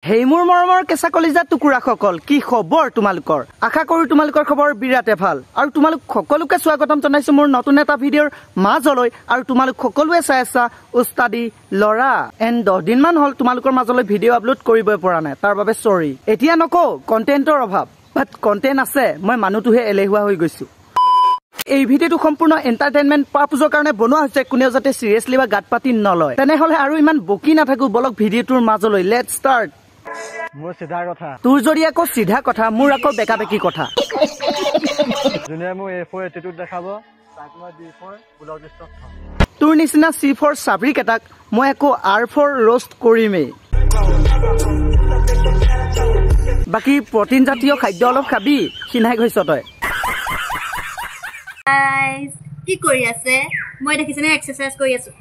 হেই মোৰ মৰমৰ কেঁচা কলিজা টুকুৰা সকল কি খবৰ তোমালোকৰ আশা কৰো তোমালোকৰ খবৰ বিৰাটে ভাল আৰু তোমালোক সকলোকে স্বাগতম জনাইছো মোৰ নতুন এটা ভিডিঅৰ মাজলৈ আৰু তোমালোক সকলোৱে চাই আছা উস্তাদি লৰা এণ্ড 10 দিন মান হল তোমালোকৰ মাজলৈ ভিডিঅ আপলোড কৰিবই পৰা নাই তাৰ বাবে সৰি এতিয়া নকও কন্টেন্টৰ অভাৱ বাট কন্টেন্ট আছে মই মানুহটোহে এলেহুৱা হৈ গৈছো এই ভিডিঅটো সম্পূৰ্ণ এন্টাৰটেইনমেন্ট পাৰপজৰ কাৰণে বনোৱা হৈছে কোনেও যাতে সিৰিয়াসলি বা গাত পাতি নলয় তেনেহলে আৰু ইমান বকি নাথাকো বলক ভিডিঅটোৰ মাজলৈ লেটস ষ্টাৰ্ট মোৰ সিধা কথা তোৰ যদি আকৌ সিধা কথা মোৰ আকৌ বেকা বেকি কথা জুনিয়া মোৰ A4 এটিটিউড দেখাব তাক মই D4 ব্লক ষ্টক খাম তোৰ নিচিনা C4 সাবৰিক এটাক মই আকৌ R4 रोस्ट কৰিমেই বাকি প্ৰটিন জাতীয় খাদ্য অলপ খাবি খিনাই গৈছ তই গাইস কি কৰি আছে মই দেখিছনে এক্সাৰসাইজ কৰি আছো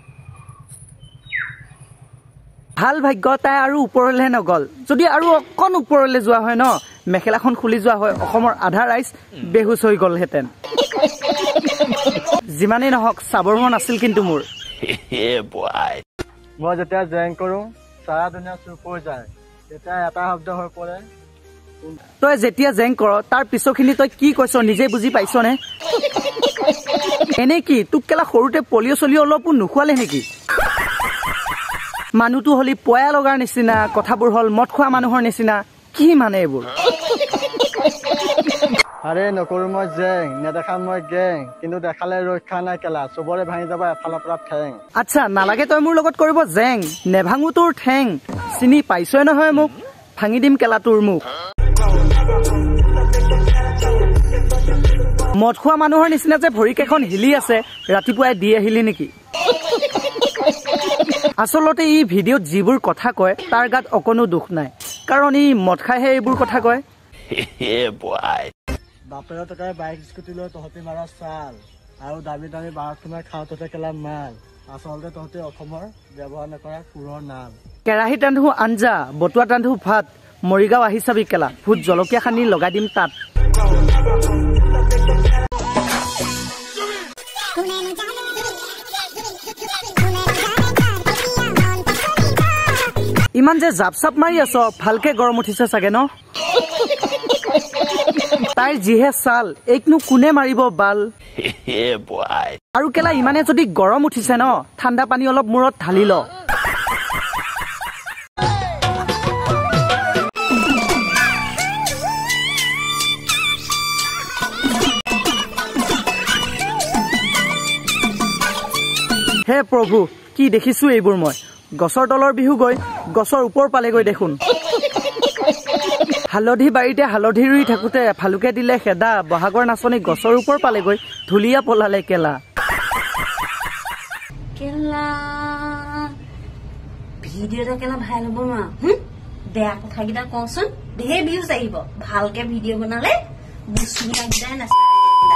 ভাল ভাগ্য তাই আৰু ওপৰলে নগল যদি আৰু অকন ওপৰলে যোৱা হয় ন মেখেলাখন খুলি যোৱা হয় অসমৰ আধা ৰাইজ বেহুছ হৈ গল হেতেন যিমানে নহক সাবৰ মন আছিল কিন্তু মোৰ মই যেতিয়া জেং কৰো সাৰা দুনিয়া চুপ হৈ যায় এটা এটা শব্দ হৈ পৰে তই যেতিয়া জেং কৰ তাৰ পিছখিনি তই কি কৈছ নিজে বুজি পাইছ নে এনে কি তোক কেলা সৰুতে পলিঅ চলিঅ অলপো নুখুৱালে নেকি মানুহটো হলি পয়া লগাৰ নিচিনা কথাবোৰ হল মদ খোৱা মানুহৰ নিচিনা কি মানে এইবোৰ আৰে নকৰো মই জেং নেদেখা মই গেং কিন্তু দেখালে ৰক্ষা নাই কেলা চবৰে ভাঙি যাব এফালৰ পৰা ঠেং আচ্ছা নালাগে তই মোৰ লগত কৰিব জেং নেভাঙো তোৰ ঠেং চিনি পাইছই নহয় মোক ভাঙি দিম কেলা তোৰ মুখ মদ খোৱা মানুহৰ নিচিনা যে ভৰিকেখন হিলি আছে ৰাতিপুৱাই দি আহিলি নেকি আসলতে ই ভিডিঅ'ত যিবোৰ কথা কয় তাৰ গাত অকনো দুখ নাই কাৰণ ই মদ খাইহে এইবোৰ কথা কয় বাপেৰ টকাই বাইক স্কুটি লৈ তহঁতি মাৰা চাল আৰু দাবী দাবী বাৰত সোমাই খাওঁতে কেলা মাল আচলতে তহঁতি অসমৰ ব্যৱহাৰ নকৰা পুৰৰ নাম কেৰাহীত ৰান্ধো আঞ্জা বটুৱাত ৰান্ধো ভাত মৰিগাঁও আহি চাবি কেলা ভূত জলকীয়া খানি লগাই দিম তাত ইমান যে জাপ চাপ মাৰি আছ ভালকে গৰম উঠিছে চাগে ন তাইৰ যিহে চাল এইকনো কোনে মাৰিব বাল আৰু কেলা ইমানে যদি গৰম উঠিছে ন ঠাণ্ডা পানী অলপ মূৰত ঢালি ল হে প্ৰভু কি দেখিছো এইবোৰ মই গছৰ তলৰ বিহু গৈ গছৰ ওপৰ পালেগৈ দেখোন হালধি বাৰীতে হালধি ৰুই থাকোতে ফালুকে দিলে খেদা বহাগৰ নাচনি গছৰ ওপৰ পালেগৈ ধুলিয়া পলালে কেলা কেলা ভিডিঅ'টা কেলা ভাল হ'ব না বেয়া কথাকেইটা কওঁচোন ধেৰ ভিউজ আহিব ভালকে ভিডিঅ' বনালে বুচিয়াকেইটাই নাচায়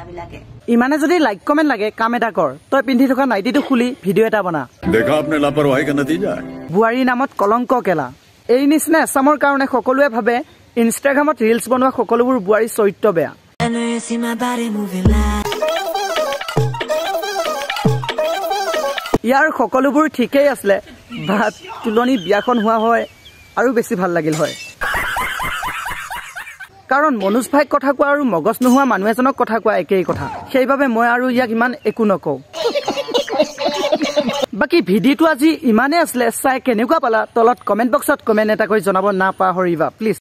বিলাকে ইমানে যদি লাইক কমেন্ট লাগে কাম এটা কৰ তই পিন্ধি থকা নাইটিটো খুলি ভিডিঅ' এটা বনা দেখা আপনি লাপৰৱাহী কা নতিজা বুৱাৰী নামত কলংক কেলা এই নিচিনা এছামৰ কাৰণে সকলোৱে ভাবে ইনষ্টাগ্ৰামত ৰিলছ বনোৱা সকলোবোৰ বুৱাৰী চৰিত্ৰ বেয়া ইয়াৰ সকলোবোৰ ঠিকেই আছিলে ভাত তুলনি বিয়াখন হোৱা হয় আৰু বেছি ভাল লাগিল হয় কাৰণ মনোজ ভাইক কথা কোৱা আৰু মগজ নোহোৱা মানুহ এজনক কথা কোৱা একেই কথা সেইবাবে মই আৰু ইয়াক ইমান একো নকওঁ বাকি ভিডিঅ'টো আজি ইমানে আছিলে চাই কেনেকুৱা পালা তলত কমেন্ট বক্সত কমেন্ট এটা কৰি জনাব নাপাহৰিবা প্লিজ